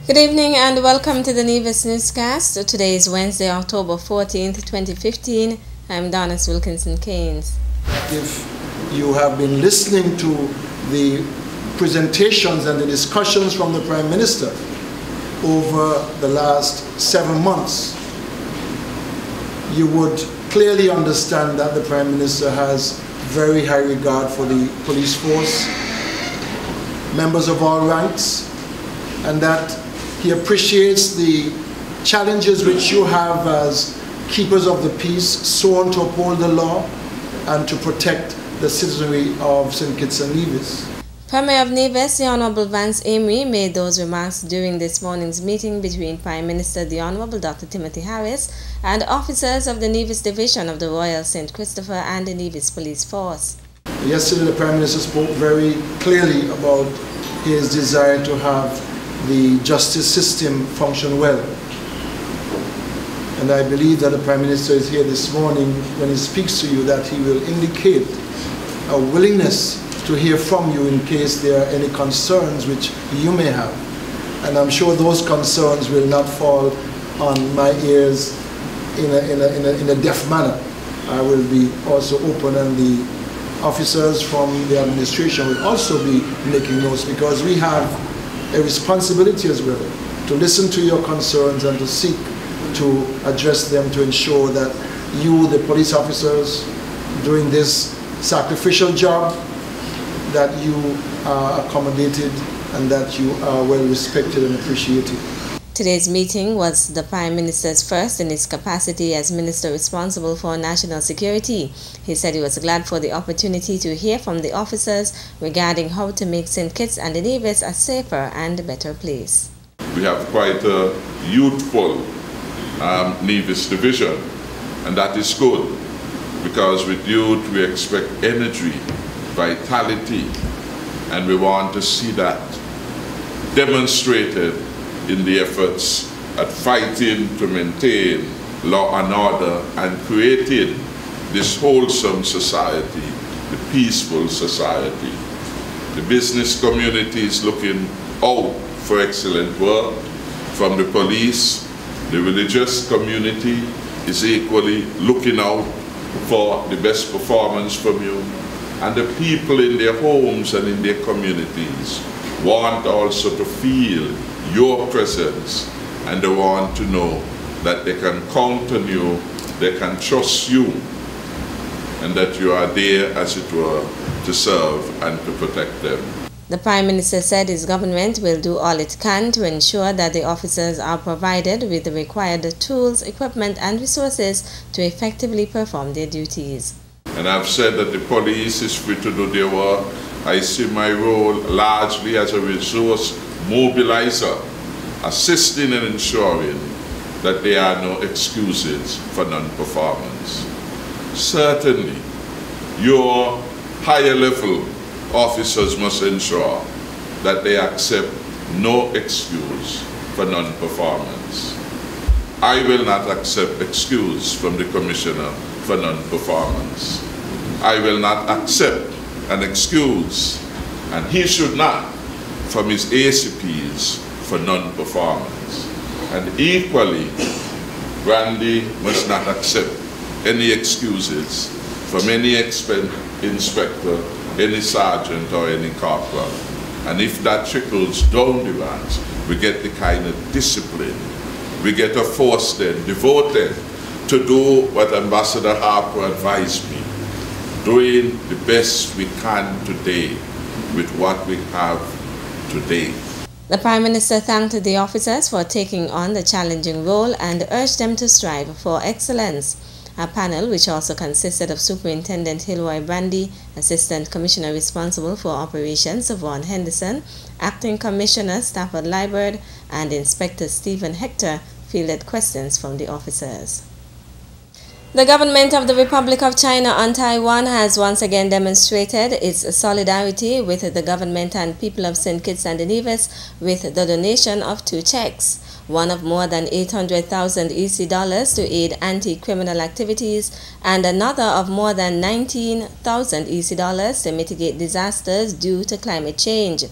Good evening and welcome to the Nevis Newscast. Today is Wednesday, October 14th, 2015. I'm Donis Wilkinson Keynes. If you have been listening to the presentations and the discussions from the Prime Minister over the last 7 months, you would clearly understand that the Prime Minister has very high regard for the police force, members of all ranks, and that he appreciates the challenges which you have as keepers of the peace, sworn to uphold the law and to protect the citizenry of St. Kitts and Nevis. Premier of Nevis, the Honourable Vance Amory, made those remarks during this morning's meeting between Prime Minister the Honourable Dr. Timothy Harris and officers of the Nevis Division of the Royal St. Christopher and the Nevis Police Force. Yesterday the Prime Minister spoke very clearly about his desire to have the justice system function well. And I believe that the Prime Minister is here this morning when he speaks to you that he will indicate a willingness to hear from you in case there are any concerns which you may have. And I'm sure those concerns will not fall on my ears in a deaf manner. I will be also open, and the officers from the administration will also be making notes, because we have a responsibility as well to listen to your concerns and to seek to address them to ensure that you, the police officers, doing this sacrificial job, that you are accommodated and that you are well respected and appreciated. Today's meeting was the Prime Minister's first in his capacity as Minister responsible for national security. He said he was glad for the opportunity to hear from the officers regarding how to make St. Kitts and Nevis a safer and better place. We have quite a youthful Nevis division, and that is good, because with youth we expect energy, vitality, and we want to see that demonstrated in the efforts at fighting to maintain law and order and creating this wholesome society, the peaceful society. The business community is looking out for excellent work from the police. The religious community is equally looking out for the best performance from you. And the people in their homes and in their communities want also to feel your presence, and they want to know that they can count on you, they can trust you, and that you are there, as it were, to serve and to protect them. The Prime Minister said his government will do all it can to ensure that the officers are provided with the required tools, equipment and resources to effectively perform their duties. And I've said that the police is free to do their work. I see my role largely as a resource mobilizer, assisting and ensuring that there are no excuses for non-performance. Certainly, your higher level officers must ensure that they accept no excuse for non-performance. I will not accept excuse from the Commissioner for non-performance. I will not accept an excuse, and he should not, from his ACPs for non-performance. And equally, Randy must not accept any excuses from any inspector, any sergeant or any corporal. And if that trickles down the ranks, we get the kind of discipline, we get a force then devoted to do what Ambassador Harper advised me, doing the best we can today with what we have today. The Prime Minister thanked the officers for taking on the challenging role and urged them to strive for excellence. A panel, which also consisted of Superintendent Hilroy Brandy, Assistant Commissioner responsible for operations Vaughan Henderson, Acting Commissioner Stafford Liburd, and Inspector Stephen Hector, fielded questions from the officers. The government of the Republic of China on Taiwan has once again demonstrated its solidarity with the government and people of St. Kitts and Nevis with the donation of 2 checks. one of more than 800,000 EC dollars to aid anti-criminal activities, and another of more than 19,000 EC dollars to mitigate disasters due to climate change.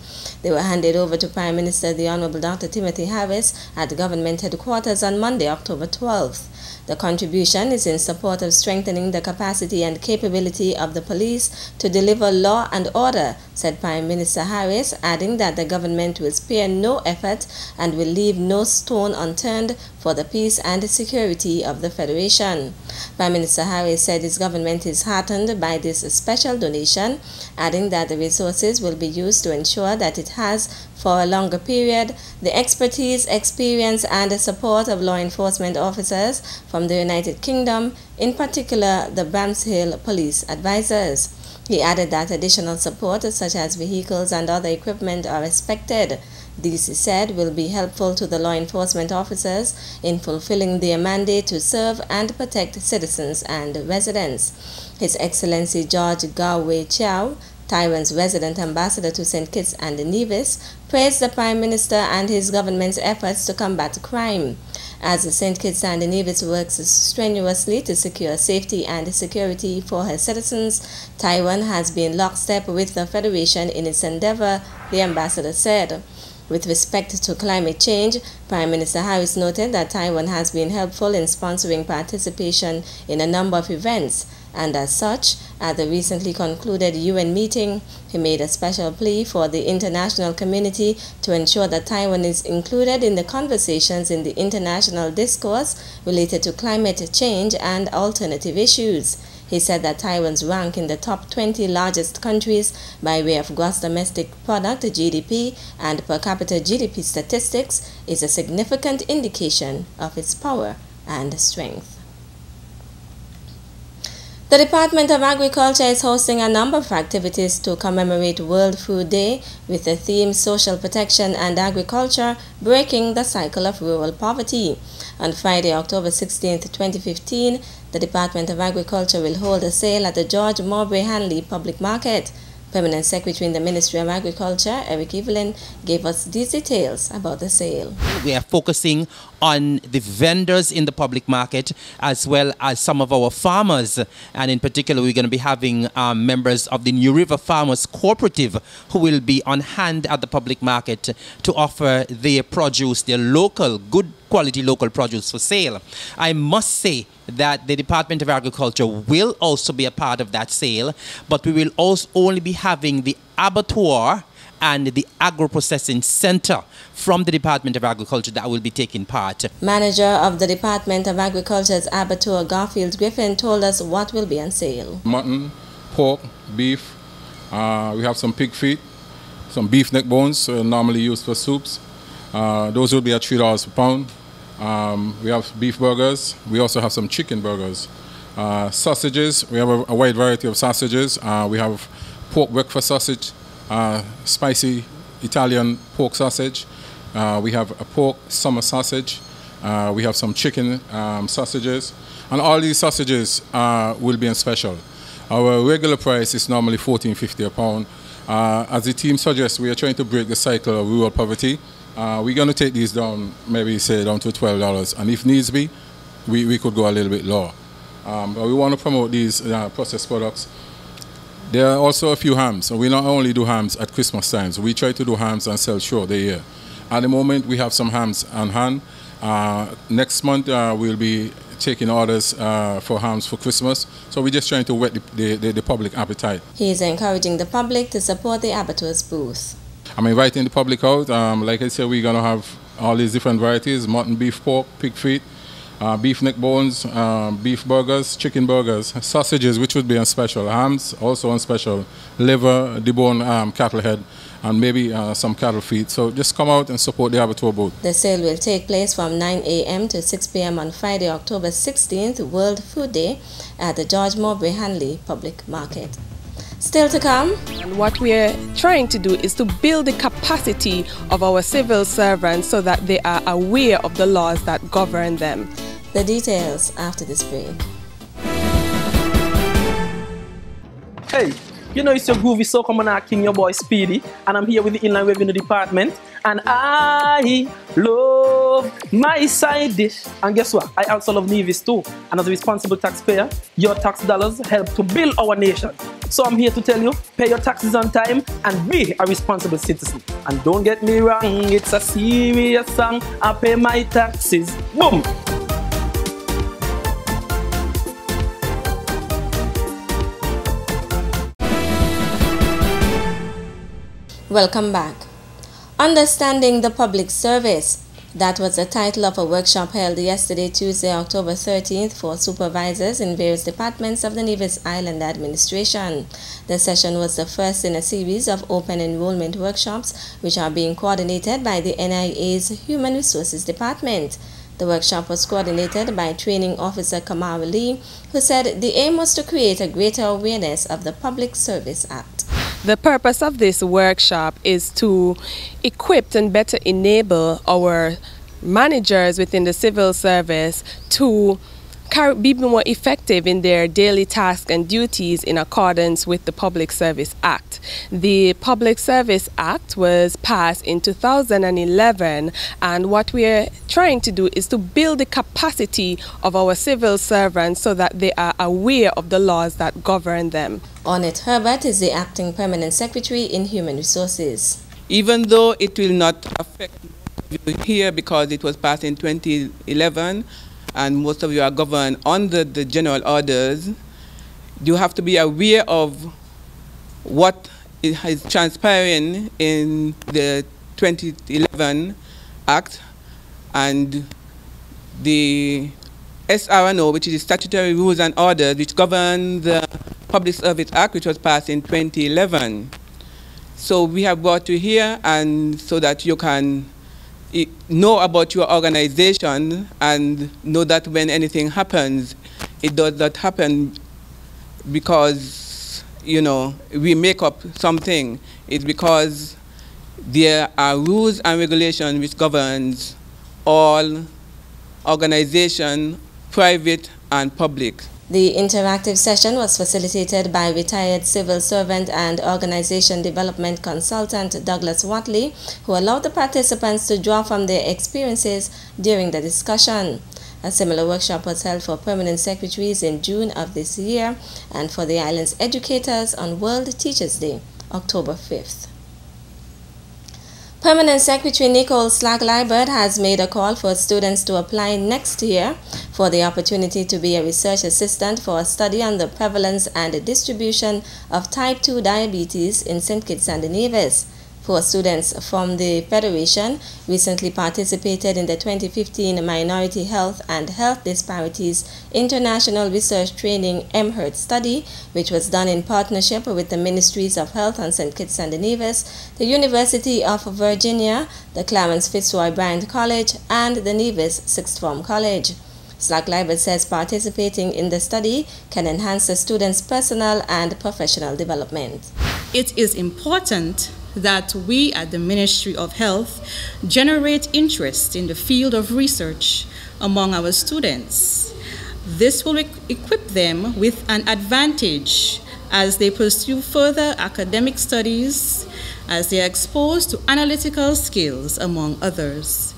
They were handed over to Prime Minister the Honorable Dr. Timothy Harris at government headquarters on Monday, October 12th. The contribution is in support of strengthening the capacity and capability of the police to deliver law and order, said Prime Minister Harris, adding that the government will spare no effort and will leave no stone unturned for the peace and security of the Federation. Prime Minister Harris said his government is heartened by this special donation, adding that the resources will be used to ensure that it has, for a longer period, the expertise, experience, and support of law enforcement officers from the United Kingdom, in particular the Bramshill Police Advisors. He added that additional support, such as vehicles and other equipment, are expected. These, he said, will be helpful to the law enforcement officers in fulfilling their mandate to serve and protect citizens and residents. His Excellency George Garway Chow, Taiwan's resident ambassador to St. Kitts and Nevis, praised the Prime Minister and his government's efforts to combat crime. As St. Kitts and Nevis works strenuously to secure safety and security for her citizens, Taiwan has been lockstep with the Federation in its endeavor, the ambassador said. With respect to climate change, Prime Minister Harris noted that Taiwan has been helpful in sponsoring participation in a number of events, and as such, at the recently concluded UN meeting, he made a special plea for the international community to ensure that Taiwan is included in the conversations in the international discourse related to climate change and alternative issues. He said that Taiwan's rank in the top 20 largest countries by way of gross domestic product (GDP) and per capita GDP statistics is a significant indication of its power and strength. The Department of Agriculture is hosting a number of activities to commemorate World Food Day with the theme Social Protection and Agriculture, Breaking the Cycle of Rural Poverty. On Friday, October 16, 2015, the Department of Agriculture will hold a sale at the George Mowbray Hanley Public Market. Permanent Secretary in the Ministry of Agriculture, Eric Evelyn, gave us these details about the sale. We are focusing on the vendors in the public market as well as some of our farmers, and in particular we're going to be having members of the New River Farmers Cooperative who will be on hand at the public market to offer their produce, their local, good quality local produce for sale. I must say that the Department of Agriculture will also be a part of that sale, but we will also only be having the abattoir and the agro-processing center from the Department of Agriculture that will be taking part. Manager of the Department of Agriculture's abattoir, Garfield Griffin, told us what will be on sale. Mutton, pork, beef, we have some pig feet, some beef neck bones normally used for soups. Those will be at $3 per pound. We have beef burgers. We also have some chicken burgers. Sausages, we have a wide variety of sausages. We have pork breakfast sausage, spicy Italian pork sausage. We have a pork summer sausage. We have some chicken sausages. And all these sausages will be on special. Our regular price is normally $14.50 a pound. As the team suggests, we are trying to break the cycle of rural poverty. We're going to take these down, maybe say down to $12. And if needs be, we could go a little bit lower. But we want to promote these processed products. There are also a few hams. So we not only do hams at Christmas times. We try to do hams and sell throughout the year. At the moment, we have some hams on hand. Next month, we'll be taking orders for hams for Christmas. So we're just trying to whet the public appetite. He is encouraging the public to support the abattoir's booth. I'm inviting the public out. Like I said, we're going to have all these different varieties: mutton, beef, pork, pig feet, beef neck bones, beef burgers, chicken burgers, sausages, which would be on special, hams also on special, liver, deboned cattle head, and maybe some cattle feet. So just come out and support the abattoir booth. The sale will take place from 9 a.m. to 6 p.m. on Friday, October 16th, World Food Day, at the George Mowbray Hanley Public Market. Still to come. And what we're trying to do is to build the capacity of our civil servants so that they are aware of the laws that govern them. The details after this break. Hey, you know it's your groovy soca monarch king, your boy Speedy, and I'm here with the Inland Revenue Department, and I love love my side dish. And guess what? I also love Nevis too. And as a responsible taxpayer, your tax dollars help to build our nation. So I'm here to tell you, pay your taxes on time and be a responsible citizen. And don't get me wrong, it's a serious song. I pay my taxes. Boom! Welcome back. Understanding the Public Service. That was the title of a workshop held yesterday, Tuesday, October 13th, for supervisors in various departments of the Nevis Island Administration. The session was the first in a series of open enrollment workshops which are being coordinated by the NIA's Human Resources Department. The workshop was coordinated by Training Officer Kamara Lee, who said the aim was to create a greater awareness of the Public Service Act. The purpose of this workshop is to equip and better enable our managers within the civil service to be more effective in their daily tasks and duties in accordance with the Public Service Act. The Public Service Act was passed in 2011, and what we're trying to do is to build the capacity of our civil servants so that they are aware of the laws that govern them. Ornette Herbert is the Acting Permanent Secretary in Human Resources. Even though it will not affect you here because it was passed in 2011, and most of you are governed under the general orders, you have to be aware of what is transpiring in the 2011 Act and the SRNO, which is the Statutory Rules and Orders, which govern the Public Service Act, which was passed in 2011. So we have brought you here and so that you can know about your organization and know that when anything happens, it does not happen because, you know, we make up something. It's because there are rules and regulations which governs all organization, private and public. The interactive session was facilitated by retired civil servant and organization development consultant Douglas Watley, who allowed the participants to draw from their experiences during the discussion. A similar workshop was held for permanent secretaries in June of this year and for the island's educators on World Teachers' Day, October 5th. Permanent Secretary Nicole Slack-Liebert has made a call for students to apply next year for the opportunity to be a research assistant for a study on the prevalence and distribution of type 2 diabetes in St. Kitts and Nevis. 4 students from the Federation recently participated in the 2015 Minority Health and Health Disparities International Research Training MHERT study, which was done in partnership with the Ministries of Health on St. Kitts and Nevis, the University of Virginia, the Clarence Fitzroy Bryant College, and the Nevis Sixth Form College. Slack-Liebert says participating in the study can enhance the students' personal and professional development. It is important that we at the Ministry of Health generate interest in the field of research among our students. This will equip them with an advantage as they pursue further academic studies, as they are exposed to analytical skills, among others.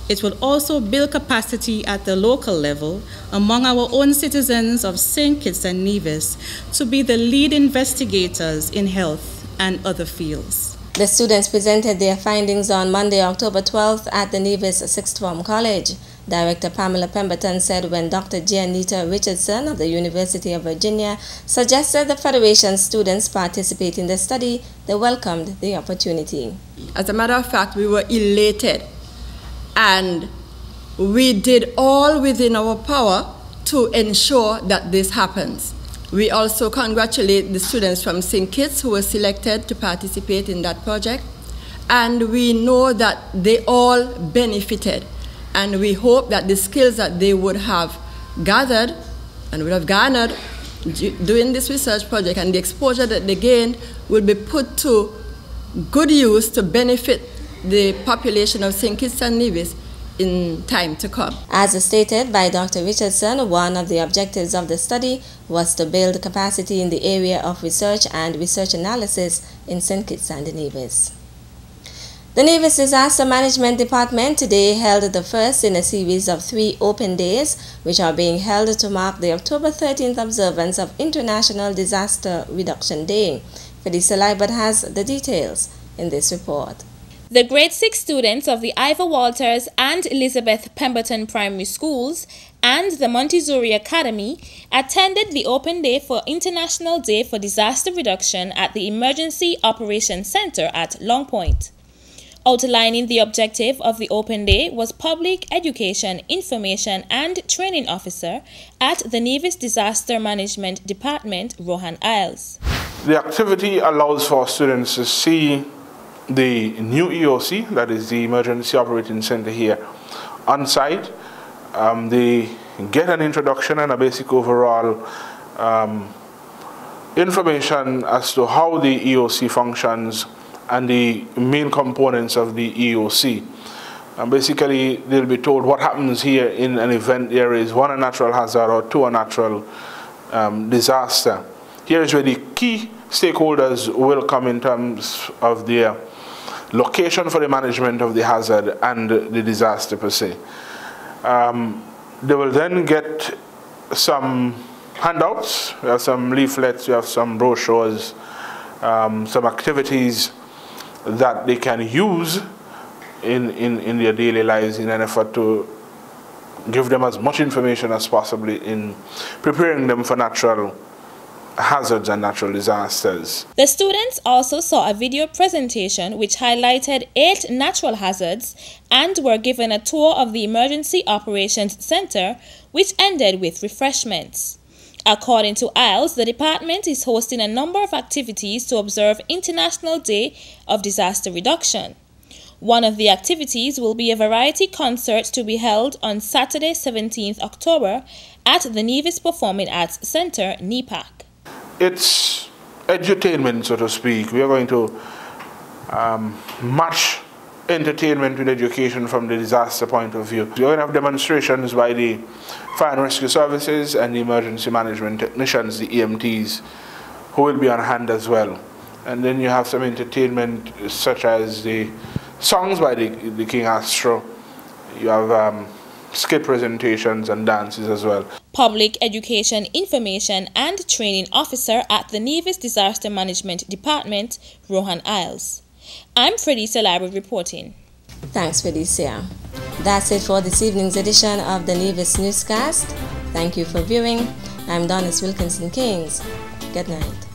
It will also build capacity at the local level among our own citizens of St. Kitts and Nevis to be the lead investigators in health and other fields. The students presented their findings on Monday, October 12th at the Nevis Sixth Form College. Director Pamela Pemberton said when Dr. Gianita Richardson of the University of Virginia suggested the Federation's students participate in the study, they welcomed the opportunity. As a matter of fact, we were elated and we did all within our power to ensure that this happens. We also congratulate the students from St. Kitts who were selected to participate in that project, and we know that they all benefited, and we hope that the skills that they would have gathered and would have garnered doing this research project and the exposure that they gained will be put to good use to benefit the population of St. Kitts and Nevis in time to come. As stated by Dr. Richardson, one of the objectives of the study was to build capacity in the area of research and research analysis in St. Kitts and Nevis. The Nevis Disaster Management Department today held the first in a series of 3 open days, which are being held to mark the October 13th observance of International Disaster Reduction Day. Felicia Libert has the details in this report. The grade 6 students of the Ivor Walters and Elizabeth Pemberton Primary Schools and the Montessori Academy attended the Open Day for International Day for Disaster Reduction at the Emergency Operations Center at Long Point. Outlining the objective of the Open Day was Public Education, Information and Training Officer at the Nevis Disaster Management Department, Rohan Isles. The activity allows for students to see the new EOC, that is the Emergency Operating Center here, on site. They get an introduction and a basic overall information as to how the EOC functions and the main components of the EOC. Basically, they'll be told what happens here in an event there is 1, a natural hazard, or 2, a natural disaster. Here is where the key stakeholders will come in terms of their location for the management of the hazard and the disaster per se. They will then get some handouts, we have some leaflets, we have some brochures, some activities that they can use in their daily lives in an effort to give them as much information as possible in preparing them for natural hazards and natural disasters. The students also saw a video presentation which highlighted 8 natural hazards and were given a tour of the Emergency Operations Center, which ended with refreshments. According to Isles, the department is hosting a number of activities to observe International Day of Disaster Reduction. One of the activities will be a variety concert to be held on Saturday, 17th October at the Nevis Performing Arts Center, NEPAC. It's edutainment, so to speak. We are going to match entertainment with education from the disaster point of view. We're going to have demonstrations by the Fire and Rescue Services and the Emergency Management Technicians, the EMTs, who will be on hand as well. And then you have some entertainment such as the songs by the King Astro. You have skit presentations and dances as well. Public Education, Information and Training Officer at the Nevis Disaster Management Department, Rohan Isles. I'm Felicia Libert reporting. Thanks, Felicia. That's it for this evening's edition of the Nevis Newscast. Thank you for viewing. I'm Donis Wilkinson Kings. Good night.